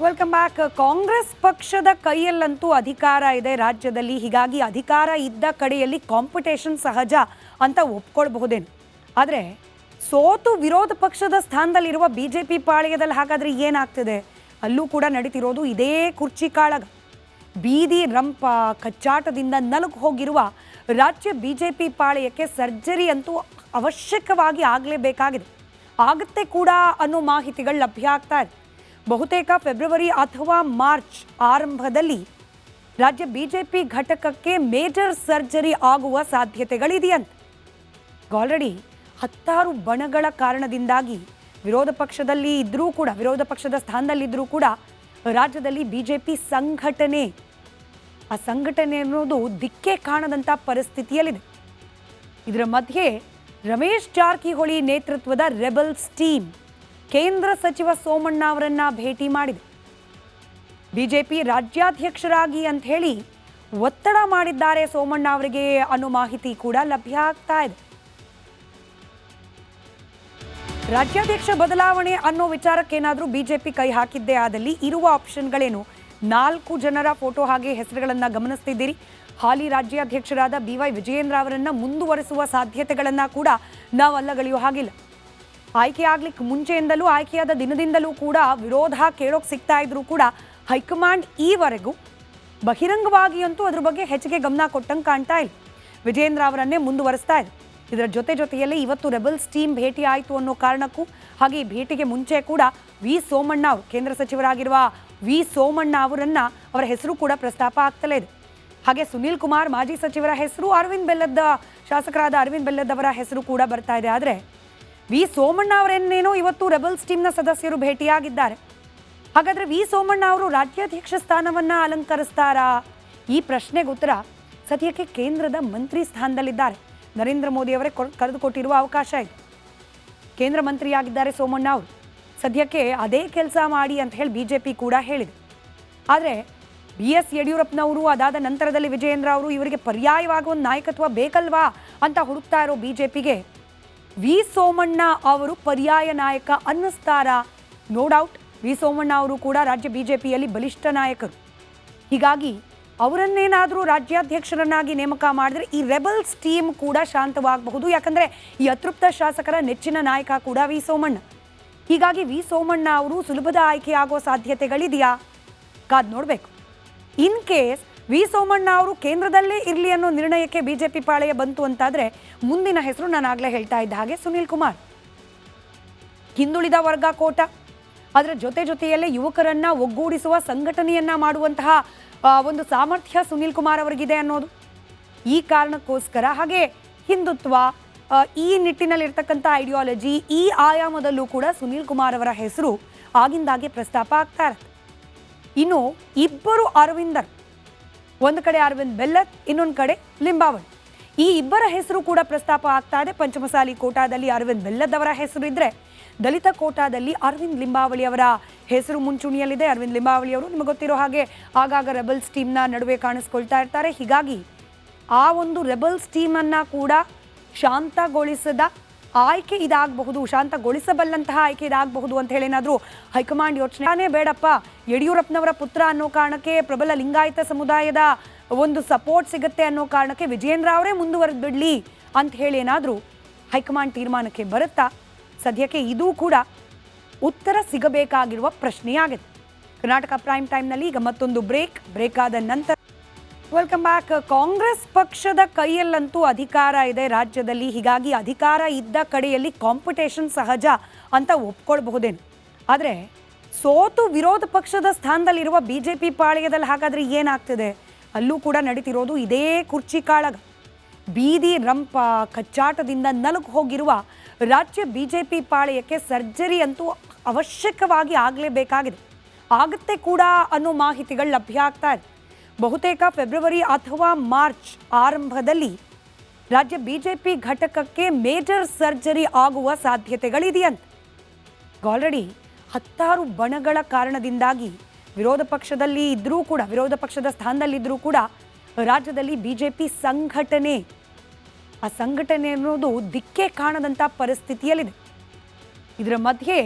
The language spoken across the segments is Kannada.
Welcome back. ಕಾಂಗ್ರೆಸ್ ಪಕ್ಷದ ಕೈಯಲ್ಲಂತೂ ಅಧಿಕಾರ ಇದೆ ರಾಜ್ಯದಲ್ಲಿ. ಹೀಗಾಗಿ ಅಧಿಕಾರ ಇದ್ದ ಕಡೆಯಲ್ಲಿ ಕಾಂಪಿಟೇಷನ್ ಸಹಜ ಅಂತ ಒಪ್ಕೊಳ್ಬಹುದೇನು. ಆದರೆ ಸೋತು ವಿರೋಧ ಪಕ್ಷದ ಸ್ಥಾನದಲ್ಲಿರುವ ಬಿಜೆಪಿ ಪಾಳ್ಯದಲ್ಲಿ ಹಾಗಾದ್ರೆ ಏನಾಗ್ತಿದೆ? ಅಲ್ಲೂ ಕೂಡ ನಡೀತಿರೋದು ಇದೇ ಕುರ್ಚಿ ಕಾಳಗ. ಬೀದಿ ರಂಪ ಕಚ್ಚಾಟದಿಂದ ನಲುಗು ಹೋಗಿರುವ ರಾಜ್ಯ ಬಿಜೆಪಿ ಪಾಳ್ಯಕ್ಕೆ ಸರ್ಜರಿ ಅಂತೂ ಅವಶ್ಯಕವಾಗಿ ಆಗಲೇಬೇಕಾಗಿದೆ. ಆಗುತ್ತೆ ಕೂಡ ಅನ್ನೋ ಮಾಹಿತಿಗಳು ಲಭ್ಯ ಆಗ್ತಾ ಇದೆ. ಬಹುತೇಕ ಫೆಬ್ರವರಿ ಅಥವಾ ಮಾರ್ಚ್ ಆರಂಭದಲ್ಲಿ ರಾಜ್ಯ ಬಿಜೆಪಿ ಘಟಕಕ್ಕೆ ಮೇಜರ್ ಸರ್ಜರಿ ಆಗುವ ಸಾಧ್ಯತೆಗಳಿದೆಯಂತೆ. ಆಲ್ರೆಡಿ 10 ಬಣಗಳ ಕಾರಣದಿಂದಾಗಿ ವಿರೋಧ ಪಕ್ಷದಲ್ಲಿ ಇದ್ರೂ ಕೂಡ, ವಿರೋಧ ಪಕ್ಷದ ಸ್ಥಾನದಲ್ಲಿದ್ದರೂ ಕೂಡ ರಾಜ್ಯದಲ್ಲಿ ಬಿಜೆಪಿ ಸಂಘಟನೆ ಅನ್ನೋದು ದಿಕ್ಕೇ ಕಾಣದಂಥ ಪರಿಸ್ಥಿತಿಯಲ್ಲಿದೆ. ಇದರ ಮಧ್ಯೆ ರಮೇಶ್ ಜಾರಕಿಹೊಳಿ ನೇತೃತ್ವದ ರೆಬಲ್ಸ್ ಟೀಮ್ ಕೇಂದ್ರ ಸಚಿವ ಸೋಮಣ್ಣ ಅವರನ್ನ ಭೇಟಿ ಮಾಡಿದೆ. ಬಿಜೆಪಿ ರಾಜ್ಯಾಧ್ಯಕ್ಷರಾಗಿ ಅಂತ ಹೇಳಿ ಒತ್ತಡ ಮಾಡಿದ್ದಾರೆ ಸೋಮಣ್ಣ ಅವರಿಗೆ ಅನ್ನೋ ಮಾಹಿತಿ ಕೂಡ ಲಭ್ಯ ಆಗ್ತಾ ಇದೆ. ರಾಜ್ಯಾಧ್ಯಕ್ಷ ಬದಲಾವಣೆ ಅನ್ನೋ ವಿಚಾರಕ್ಕೇನಾದರೂ ಬಿಜೆಪಿ ಕೈ ಹಾಕಿದ್ದೇ ಆದಲ್ಲಿ ಇರುವ ಆಪ್ಷನ್ಗಳೇನು? 4 ಜನರ ಫೋಟೋ ಹಾಗೆ ಹೆಸರುಗಳನ್ನ ಗಮನಿಸ್ತಿದ್ದೀರಿ. ಹಾಲಿ ರಾಜ್ಯಾಧ್ಯಕ್ಷರಾದ BY ವಿಜಯೇಂದ್ರ ಅವರನ್ನ ಮುಂದುವರಿಸುವ ಸಾಧ್ಯತೆಗಳನ್ನ ಕೂಡ ನಾವು ಅಲ್ಲಗಳೆಯುವ ಹಾಗಿಲ್ಲ. ಆಯ್ಕೆ ಆಗ್ಲಿಕ್ಕೆ ಮುಂಚೆಯಿಂದಲೂ, ಆಯ್ಕೆಯಾದ ದಿನದಿಂದಲೂ ಕೂಡ ವಿರೋಧ ಕೇಳೋಕೆ ಸಿಗ್ತಾ ಇದ್ರು ಕೂಡ ಹೈಕಮಾಂಡ್ ಈವರೆಗೂ ಬಹಿರಂಗವಾಗಿ ಅಂತೂ ಅದ್ರ ಬಗ್ಗೆ ಹೆಚ್ಚಿಗೆ ಗಮನ ಕೊಟ್ಟಂಗೆ ಕಾಣ್ತಾ ಇಲ್ಲ. ವಿಜಯೇಂದ್ರ ಅವರನ್ನೇ ಮುಂದುವರಿಸ್ತಾ ಇದೆ. ಇದರ ಜೊತೆಯಲ್ಲಿ ಇವತ್ತು ರೆಬಲ್ಸ್ ಟೀಮ್ ಭೇಟಿ ಆಯಿತು ಅನ್ನೋ ಕಾರಣಕ್ಕೂ, ಹಾಗೆ ಈ ಭೇಟಿಗೆ ಮುಂಚೆ ಕೂಡ ಸೋಮಣ್ಣ ಅವರು, ಕೇಂದ್ರ ಸಚಿವರಾಗಿರುವ ಸೋಮಣ್ಣ ಅವರ ಹೆಸರು ಕೂಡ ಪ್ರಸ್ತಾಪ ಆಗ್ತಲೇ ಇದೆ. ಹಾಗೆ ಸುನೀಲ್ ಕುಮಾರ್ ಮಾಜಿ ಸಚಿವರ ಹೆಸರು, ಶಾಸಕರಾದ ಅರವಿಂದ್ ಬೆಲ್ಲದ್ ಅವರ ಹೆಸರು ಕೂಡ ಬರ್ತಾ ಇದೆ. ಆದರೆ ಸೋಮಣ್ಣ ಅವರನ್ನೇನೋ ಇವತ್ತು ರೆಬಲ್ಸ್ ಟೀಮ್ನ ಸದಸ್ಯರು ಭೇಟಿಯಾಗಿದ್ದಾರೆ. ಹಾಗಾದ್ರೆ ಸೋಮಣ್ಣ ಅವರು ರಾಜ್ಯಾಧ್ಯಕ್ಷ ಸ್ಥಾನವನ್ನ ಅಲಂಕರಿಸ್ತಾರಾ? ಈ ಪ್ರಶ್ನೆಗೆ ಉತ್ತರ ಸದ್ಯಕ್ಕೆ ಕೇಂದ್ರದ ಮಂತ್ರಿ ಸ್ಥಾನದಲ್ಲಿದ್ದಾರೆ. ನರೇಂದ್ರ ಮೋದಿ ಅವರೇ ಕರೆದುಕೊಟ್ಟಿರುವ ಅವಕಾಶ ಇದೆ. ಕೇಂದ್ರ ಮಂತ್ರಿಯಾಗಿದ್ದಾರೆ ಸೋಮಣ್ಣ ಅವರು. ಸದ್ಯಕ್ಕೆ ಅದೇ ಕೆಲಸ ಮಾಡಿ ಅಂತ ಹೇಳಿ ಬಿಜೆಪಿ ಕೂಡ ಹೇಳಿದೆ. ಆದರೆ BS ಯಡಿಯೂರಪ್ಪನವರು, ಅದಾದ ನಂತರದಲ್ಲಿ ವಿಜಯೇಂದ್ರ ಅವರು, ಇವರಿಗೆ ಪರ್ಯಾಯವಾಗುವ ನಾಯಕತ್ವ ಬೇಕಲ್ವಾ ಅಂತ ಹುಡುಕ್ತಾ ಇರೋ ಬಿಜೆಪಿಗೆ ಸೋಮಣ್ಣ ಅವರು ಪರ್ಯಾಯ ನಾಯಕ ಅನ್ನಿಸ್ತಾರಾ? ನೋ ಡೌಟ್ ಸೋಮಣ್ಣ ಅವರು ಕೂಡ ರಾಜ್ಯ ಬಿಜೆಪಿಯಲ್ಲಿ ಬಲಿಷ್ಠ ನಾಯಕರು. ಹೀಗಾಗಿ ಅವರನ್ನೇನಾದರೂ ರಾಜ್ಯಾಧ್ಯಕ್ಷರನ್ನಾಗಿ ನೇಮಕ ಮಾಡಿದ್ರೆ ಈ ರೆಬಲ್ಸ್ ಟೀಮ್ ಕೂಡ ಶಾಂತವಾಗಬಹುದು. ಯಾಕಂದರೆ ಈ ಅತೃಪ್ತ ಶಾಸಕರ ನೆಚ್ಚಿನ ನಾಯಕ ಕೂಡ ಸೋಮಣ್ಣ. ಹೀಗಾಗಿ ಸೋಮಣ್ಣ ಅವರು ಸುಲಭದ ಆಯ್ಕೆ ಆಗೋ ಸಾಧ್ಯತೆಗಳಿದೆಯಾ? ಕಾದ್ ನೋಡಬೇಕು. ಇನ್ ಕೇಸ್ ಸೋಮಣ್ಣ ಅವರು ಕೇಂದ್ರದಲ್ಲೇ ಇರಲಿ ಅನ್ನೋ ನಿರ್ಣಯಕ್ಕೆ ಬಿಜೆಪಿ ಪಾಳೆಯ ಬಂತು ಅಂತಾದರೆ ಮುಂದಿನ ಹೆಸರು ನಾನು ಆಗಲೇ ಹೇಳ್ತಾ ಇದ್ದ ಹಾಗೆ ಸುನೀಲ್ ಕುಮಾರ್. ಹಿಂದುಳಿದ ವರ್ಗ ಕೋಟ, ಅದರ ಜೊತೆಯಲ್ಲೇ ಯುವಕರನ್ನ ಒಗ್ಗೂಡಿಸುವ ಸಂಘಟನೆಯನ್ನ ಮಾಡುವಂತಹ ಒಂದು ಸಾಮರ್ಥ್ಯ ಸುನೀಲ್ ಕುಮಾರ್ ಅವರಿಗಿದೆ ಅನ್ನೋದು. ಈ ಕಾರಣಕ್ಕೋಸ್ಕರ ಹಾಗೆ ಹಿಂದುತ್ವ, ಈ ನಿಟ್ಟಿನಲ್ಲಿರ್ತಕ್ಕಂಥ ಐಡಿಯಾಲಜಿ, ಈ ಆಯಾಮದಲ್ಲೂ ಕೂಡ ಸುನೀಲ್ ಕುಮಾರ್ ಅವರ ಹೆಸರು ಆಗಿಂದಾಗೆ ಪ್ರಸ್ತಾಪ ಆಗ್ತಾ ಇರುತ್ತೆ. ಇನ್ನು ಇಬ್ಬರು ಅರವಿಂದರ್, ಒಂದು ಕಡೆ ಅರವಿಂದ್ ಬೆಲ್ಲದ್, ಇನ್ನೊಂದು ಕಡೆ ಲಿಂಬಾವಳಿ, ಈ ಇಬ್ಬರ ಹೆಸರು ಕೂಡ ಪ್ರಸ್ತಾಪ ಆಗ್ತಾ ಇದೆ. ಪಂಚಮಸಾಲಿ ಕೋಟಾದಲ್ಲಿ ಅರವಿಂದ್ ಬೆಲ್ಲದ್ ಅವರ ಹೆಸರು ಇದ್ರೆ, ದಲಿತ ಕೋಟಾದಲ್ಲಿ ಅರವಿಂದ್ ಲಿಂಬಾವಳಿ ಅವರ ಹೆಸರು ಮುಂಚೂಣಿಯಲ್ಲಿದೆ. ಅರವಿಂದ್ ಲಿಂಬಾವಳಿ ಅವರು ನಿಮಗೆ ಗೊತ್ತಿರೋ ಹಾಗೆ ಆಗಾಗ ರೆಬಲ್ಸ್ ಟೀಮ್ನ ನಡುವೆ ಕಾಣಿಸ್ಕೊಳ್ತಾ ಇರ್ತಾರೆ. ಹೀಗಾಗಿ ಆ ಒಂದು ರೆಬಲ್ಸ್ ಟೀಮನ್ನು ಕೂಡ ಶಾಂತಗೊಳಿಸದ ಆಯ್ಕೆ ಇದಾಗಬಹುದು, ಶಾಂತಗೊಳಿಸಬಲ್ಲಂತಹ ಆಯ್ಕೆ ಇದಾಗಬಹುದು ಅಂತ ಹೇಳಿ ಏನಾದರೂ ಹೈಕಮಾಂಡ್ ಯೋಚನೆ ಬೇಡಪ್ಪ, ಯಡಿಯೂರಪ್ಪನವರ ಪುತ್ರ ಅನ್ನೋ ಕಾರಣಕ್ಕೆ, ಪ್ರಬಲ ಲಿಂಗಾಯತ ಸಮುದಾಯದ ಒಂದು ಸಪೋರ್ಟ್ ಸಿಗುತ್ತೆ ಅನ್ನೋ ಕಾರಣಕ್ಕೆ ವಿಜಯೇಂದ್ರ ಅವರೇ ಮುಂದುವರೆದು ಬಿಡಲಿ ಅಂತ ಹೇಳಿ ಏನಾದರೂ ಹೈಕಮಾಂಡ್ ತೀರ್ಮಾನಕ್ಕೆ ಬರುತ್ತಾ? ಸದ್ಯಕ್ಕೆ ಇದೂ ಕೂಡ ಉತ್ತರ ಸಿಗಬೇಕಾಗಿರುವ ಪ್ರಶ್ನೆಯಾಗಿದೆ. ಕರ್ನಾಟಕ ಪ್ರೈಮ್ ಟೈಮ್ನಲ್ಲಿ ಈಗ ಮತ್ತೊಂದು ಬ್ರೇಕ್ ಆದ ನಂತರ ವೆಲ್ಕಮ್ ಬ್ಯಾಕ್. ಕಾಂಗ್ರೆಸ್ ಪಕ್ಷದ ಕೈಯಲ್ಲಂತೂ ಅಧಿಕಾರ ಇದೆ ರಾಜ್ಯದಲ್ಲಿ. ಹೀಗಾಗಿ ಅಧಿಕಾರ ಇದ್ದ ಕಡೆಯಲ್ಲಿ ಕಾಂಪಿಟೇಷನ್ ಸಹಜ ಅಂತ ಒಪ್ಕೊಳ್ಬಹುದೇನು. ಆದರೆ ಸೋತು ವಿರೋಧ ಪಕ್ಷದ ಸ್ಥಾನದಲ್ಲಿರುವ ಬಿಜೆಪಿ ಪಾಳ್ಯದಲ್ಲಿ ಹಾಗಾದ್ರೆ ಏನಾಗ್ತಿದೆ? ಅಲ್ಲೂ ಕೂಡ ನಡೀತಿರೋದು ಇದೇ ಕುರ್ಚಿ ಕಾಳಗ. ಬೀದಿ ರಂಪ ಕಚ್ಚಾಟದಿಂದ ನಲುಗು ಹೋಗಿರುವ ರಾಜ್ಯ ಬಿಜೆಪಿ ಪಾಳ್ಯಕ್ಕೆ ಸರ್ಜರಿ ಅಂತೂ ಅವಶ್ಯಕವಾಗಿ ಆಗಲೇಬೇಕಾಗಿದೆ. ಆಗುತ್ತೆ ಕೂಡ ಅನ್ನೋ ಮಾಹಿತಿಗಳು ಲಭ್ಯ ಆಗ್ತಾ ಇದೆ. ಬಹುತೇಕ ಫೆಬ್ರವರಿ ಅಥವಾ ಮಾರ್ಚ್ ಆರಂಭದಲ್ಲಿ ರಾಜ್ಯ ಬಿಜೆಪಿ ಘಟಕಕ್ಕೆ ಮೇಜರ್ ಸರ್ಜರಿ ಆಗುವ ಸಾಧ್ಯತೆಗಳಿದೆಯಂತೆ. ಆಲ್ರೆಡಿ 10 ಬಣಗಳ ಕಾರಣದಿಂದಾಗಿ ವಿರೋಧ ಪಕ್ಷದಲ್ಲಿ ಇದ್ರೂ ಕೂಡ, ವಿರೋಧ ಪಕ್ಷದ ಸ್ಥಾನದಲ್ಲಿದ್ದರೂ ಕೂಡ ರಾಜ್ಯದಲ್ಲಿ ಬಿಜೆಪಿ ಸಂಘಟನೆ ಅನ್ನೋದು ದಿಕ್ಕೇ ಕಾಣದಂಥ ಪರಿಸ್ಥಿತಿಯಲ್ಲಿದೆ. ಇದರ ಮಧ್ಯೆ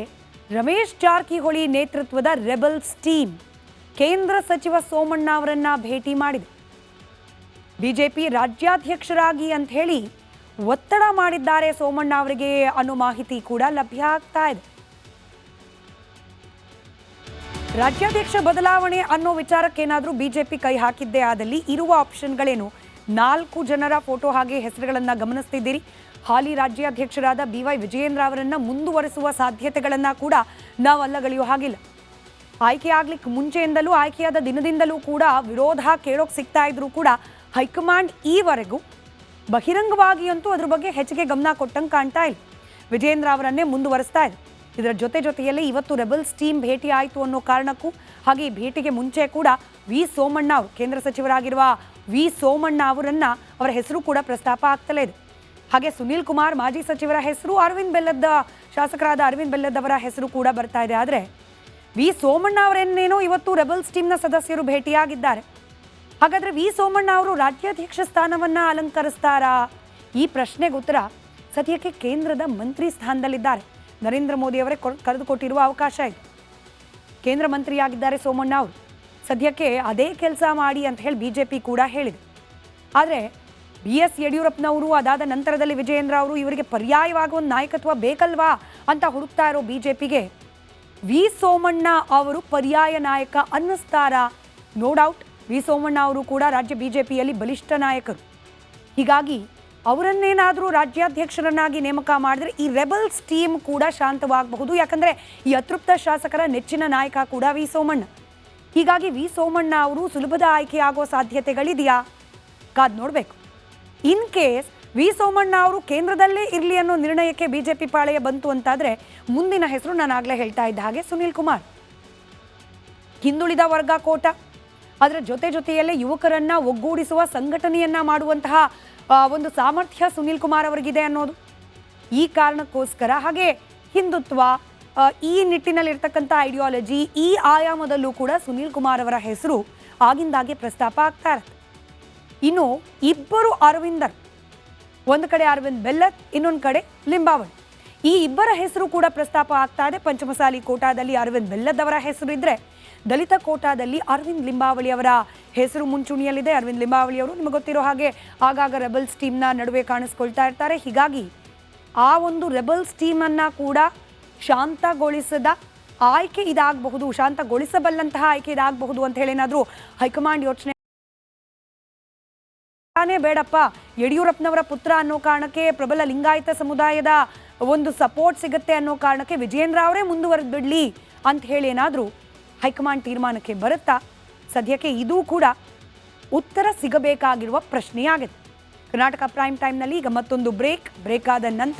ರಮೇಶ್ ಜಾರಕಿಹೊಳಿ ನೇತೃತ್ವದ ರೆಬಲ್ಸ್ ಟೀಮ್ ಕೇಂದ್ರ ಸಚಿವ ಸೋಮಣ್ಣ ಅವರನ್ನ ಭೇಟಿ ಮಾಡಿದೆ. ಬಿಜೆಪಿ ರಾಜ್ಯಾಧ್ಯಕ್ಷರಾಗಿ ಅಂತ ಹೇಳಿ ಒತ್ತಡ ಮಾಡಿದ್ದಾರೆ ಸೋಮಣ್ಣ ಅವರಿಗೆ ಅನ್ನೋ ಮಾಹಿತಿ ಕೂಡ ಲಭ್ಯ ಆಗ್ತಾ ಇದೆ. ರಾಜ್ಯಾಧ್ಯಕ್ಷ ಬದಲಾವಣೆ ಅನ್ನೋ ವಿಚಾರಕ್ಕೇನಾದ್ರೂ ಬಿಜೆಪಿ ಕೈ ಹಾಕಿದ್ದೇ ಆದಲ್ಲಿ ಇರುವ ಆಪ್ಷನ್ಗಳೇನು? 4 ಜನರ ಫೋಟೋ ಹಾಗೆ ಹೆಸರುಗಳನ್ನ ಗಮನಿಸ್ತಿದ್ದೀರಿ. ಹಾಲಿ ರಾಜ್ಯಾಧ್ಯಕ್ಷರಾದ BY ವಿಜಯೇಂದ್ರ ಅವರನ್ನ ಮುಂದುವರಿಸುವ ಸಾಧ್ಯತೆಗಳನ್ನ ಕೂಡ ನಾವು ಅಲ್ಲಗಳೆಯೋ ಹಾಗಿಲ್ಲ. ಆಯ್ಕೆ ಆಗ್ಲಿಕ್ಕೆ ಮುಂಚೆಯಿಂದಲೂ ಆಯ್ಕೆಯಾದ ದಿನದಿಂದಲೂ ಕೂಡ ವಿರೋಧ ಕೇಳೋಕೆ ಸಿಗ್ತಾ ಇದ್ರು ಕೂಡ ಹೈಕಮಾಂಡ್ ಈವರೆಗೂ ಬಹಿರಂಗವಾಗಿ ಅಂತೂ ಅದ್ರ ಬಗ್ಗೆ ಹೆಚ್ಚಿಗೆ ಗಮನ ಕೊಟ್ಟಂಗೆ ಕಾಣ್ತಾ ಇಲ್ಲ. ವಿಜಯೇಂದ್ರ ಅವರನ್ನೇ ಮುಂದುವರಿಸ್ತಾ ಇದೆ. ಇದರ ಜೊತೆಯಲ್ಲಿ ಇವತ್ತು ರೆಬಲ್ಸ್ ಟೀಮ್ ಭೇಟಿ ಆಯಿತು ಅನ್ನೋ ಕಾರಣಕ್ಕೂ ಹಾಗೆ ಈ ಭೇಟಿಗೆ ಮುಂಚೆ ಕೂಡ ಸೋಮಣ್ಣ ಅವರು ಕೇಂದ್ರ ಸಚಿವರಾಗಿರುವ ಸೋಮಣ್ಣ ಅವರ ಹೆಸರು ಕೂಡ ಪ್ರಸ್ತಾಪ ಆಗ್ತಲೇ ಇದೆ. ಹಾಗೆ ಸುನೀಲ್ ಕುಮಾರ್ ಮಾಜಿ ಸಚಿವರ ಹೆಸರು, ಶಾಸಕರಾದ ಅರವಿಂದ್ ಬೆಲ್ಲದ್ ಅವರ ಹೆಸರು ಕೂಡ ಬರ್ತಾ ಇದೆ. ಆದರೆ ಸೋಮಣ್ಣ ಅವರನ್ನೇನೋ ಇವತ್ತು ರೆಬಲ್ಸ್ ಟೀಮ್ನ ಸದಸ್ಯರು ಭೇಟಿಯಾಗಿದ್ದಾರೆ. ಹಾಗಾದ್ರೆ ಸೋಮಣ್ಣ ಅವರು ರಾಜ್ಯಾಧ್ಯಕ್ಷ ಸ್ಥಾನವನ್ನ ಅಲಂಕರಿಸ್ತಾರಾ? ಈ ಪ್ರಶ್ನೆಗೆ ಉತ್ತರ ಸದ್ಯಕ್ಕೆ ಕೇಂದ್ರದ ಮಂತ್ರಿ ಸ್ಥಾನದಲ್ಲಿದ್ದಾರೆ. ನರೇಂದ್ರ ಮೋದಿ ಅವರೇ ಕರೆದುಕೊಟ್ಟಿರುವ ಅವಕಾಶ ಇದೆ. ಕೇಂದ್ರ ಮಂತ್ರಿಯಾಗಿದ್ದಾರೆ ಸೋಮಣ್ಣ ಅವರು. ಸದ್ಯಕ್ಕೆ ಅದೇ ಕೆಲಸ ಮಾಡಿ ಅಂತ ಹೇಳಿ ಬಿಜೆಪಿ ಕೂಡ ಹೇಳಿದೆ. ಆದರೆ BS ಯಡಿಯೂರಪ್ಪನವರು ಅದಾದ ನಂತರದಲ್ಲಿ ವಿಜಯೇಂದ್ರ ಅವರು ಇವರಿಗೆ ಪರ್ಯಾಯವಾಗಿ ಒಂದು ನಾಯಕತ್ವ ಬೇಕಲ್ವಾ ಅಂತ ಹುಡುಕ್ತಾ ಇರೋ ಬಿಜೆಪಿಗೆ ಸೋಮಣ್ಣ ಅವರು ಪರ್ಯಾಯ ನಾಯಕ ಅನ್ನಿಸ್ತಾರಾ? ನೋ ಡೌಟ್ ಸೋಮಣ್ಣ ಅವರು ಕೂಡ ರಾಜ್ಯ ಬಿಜೆಪಿಯಲ್ಲಿ ಬಲಿಷ್ಠ ನಾಯಕರು. ಹೀಗಾಗಿ ಅವರನ್ನೇನಾದರೂ ರಾಜ್ಯಾಧ್ಯಕ್ಷರನ್ನಾಗಿ ನೇಮಕ ಮಾಡಿದ್ರೆ ಈ ರೆಬಲ್ಸ್ ಟೀಮ್ ಕೂಡ ಶಾಂತವಾಗಬಹುದು. ಯಾಕಂದರೆ ಈ ಅತೃಪ್ತ ಶಾಸಕರ ನೆಚ್ಚಿನ ನಾಯಕ ಕೂಡ ಸೋಮಣ್ಣ. ಹೀಗಾಗಿ ಸೋಮಣ್ಣ ಅವರು ಸುಲಭದ ಆಯ್ಕೆ ಆಗೋ ಸಾಧ್ಯತೆಗಳಿದೆಯಾ? ಕಾದ್ ನೋಡಬೇಕು. ಇನ್ ಕೇಸ್ ಸೋಮಣ್ಣ ಅವರು ಕೇಂದ್ರದಲ್ಲೇ ಇರಲಿ ಅನ್ನೋ ನಿರ್ಣಯಕ್ಕೆ ಬಿಜೆಪಿ ಪಾಳೆಯ ಬಂತು ಅಂತಾದರೆ ಮುಂದಿನ ಹೆಸರು ನಾನು ಆಗಲೇ ಹೇಳ್ತಾ ಇದ್ದ ಹಾಗೆ ಸುನೀಲ್ ಕುಮಾರ್. ಹಿಂದುಳಿದ ವರ್ಗ ಕೋಟ, ಅದರ ಜೊತೆಯಲ್ಲೇ ಯುವಕರನ್ನ ಒಗ್ಗೂಡಿಸುವ ಸಂಘಟನೆಯನ್ನ ಮಾಡುವಂತಹ ಒಂದು ಸಾಮರ್ಥ್ಯ ಸುನೀಲ್ ಕುಮಾರ್ ಅವರಿಗಿದೆ ಅನ್ನೋದು. ಈ ಕಾರಣಕ್ಕೋಸ್ಕರ ಹಾಗೆ ಹಿಂದುತ್ವ, ಈ ನಿಟ್ಟಿನಲ್ಲಿರ್ತಕ್ಕಂಥ ಐಡಿಯಾಲಜಿ, ಈ ಆಯಾಮದಲ್ಲೂ ಕೂಡ ಸುನೀಲ್ ಕುಮಾರ್ ಅವರ ಹೆಸರು ಆಗಿಂದಾಗೆ ಪ್ರಸ್ತಾಪ ಆಗ್ತಾ ಇರುತ್ತೆ. ಇನ್ನು ಇಬ್ಬರು ಅರವಿಂದರ್, ಒಂದು ಕಡೆ ಅರವಿಂದ್ ಬೆಲ್ಲದ್, ಇನ್ನೊಂದು ಕಡೆ ಲಿಂಬಾವಳಿ, ಈ ಇಬ್ಬರ ಹೆಸರು ಕೂಡ ಪ್ರಸ್ತಾಪ ಆಗ್ತಾ ಇದೆ. ಪಂಚಮಸಾಲಿ ಕೋಟಾದಲ್ಲಿ ಅರವಿಂದ್ ಬೆಲ್ಲದ್ ಅವರ ಹೆಸರು ಇದ್ರೆ, ದಲಿತ ಕೋಟಾದಲ್ಲಿ ಅರವಿಂದ್ ಲಿಂಬಾವಳಿ ಅವರ ಹೆಸರು ಮುಂಚೂಣಿಯಲ್ಲಿದೆ. ಅರವಿಂದ್ ಲಿಂಬಾವಳಿ ಅವರು ನಿಮಗೆ ಗೊತ್ತಿರೋ ಹಾಗೆ ಆಗಾಗ ರೆಬಲ್ಸ್ ಟೀಮ್ನ ನಡುವೆ ಕಾಣಿಸ್ಕೊಳ್ತಾ ಇರ್ತಾರೆ. ಹೀಗಾಗಿ ಆ ಒಂದು ರೆಬಲ್ಸ್ ಟೀಮನ್ನು ಕೂಡ ಶಾಂತಗೊಳಿಸದ ಆಯ್ಕೆ ಇದಾಗಬಹುದು, ಶಾಂತಗೊಳಿಸಬಲ್ಲಂತಹ ಆಯ್ಕೆ ಇದಾಗಬಹುದು ಅಂತ ಹೇಳಿ ಏನಾದರೂ ಹೈಕಮಾಂಡ್ ಯೋಚನೆ ಬೇಡಪ್ಪ, ಯಡಿಯೂರಪ್ಪನವರ ಪುತ್ರ ಅನ್ನೋ ಕಾರಣಕ್ಕೆ, ಪ್ರಬಲ ಲಿಂಗಾಯತ ಸಮುದಾಯದ ಒಂದು ಸಪೋರ್ಟ್ ಸಿಗುತ್ತೆ ಅನ್ನೋ ಕಾರಣಕ್ಕೆ ವಿಜಯೇಂದ್ರ ಅವರೇ ಮುಂದುವರೆದು ಬಿಡಲಿ ಅಂತ ಹೇಳಿ ಏನಾದರೂ ಹೈಕಮಾಂಡ್ ತೀರ್ಮಾನಕ್ಕೆ ಬರುತ್ತಾ? ಸದ್ಯಕ್ಕೆ ಇದೂ ಕೂಡ ಉತ್ತರ ಸಿಗಬೇಕಾಗಿರುವ ಪ್ರಶ್ನೆಯಾಗಿದೆ. ಕರ್ನಾಟಕ ಪ್ರೈಮ್ ಟೈಮ್ನಲ್ಲಿ ಈಗ ಮತ್ತೊಂದು ಬ್ರೇಕ್ ಆದ ನಂತರ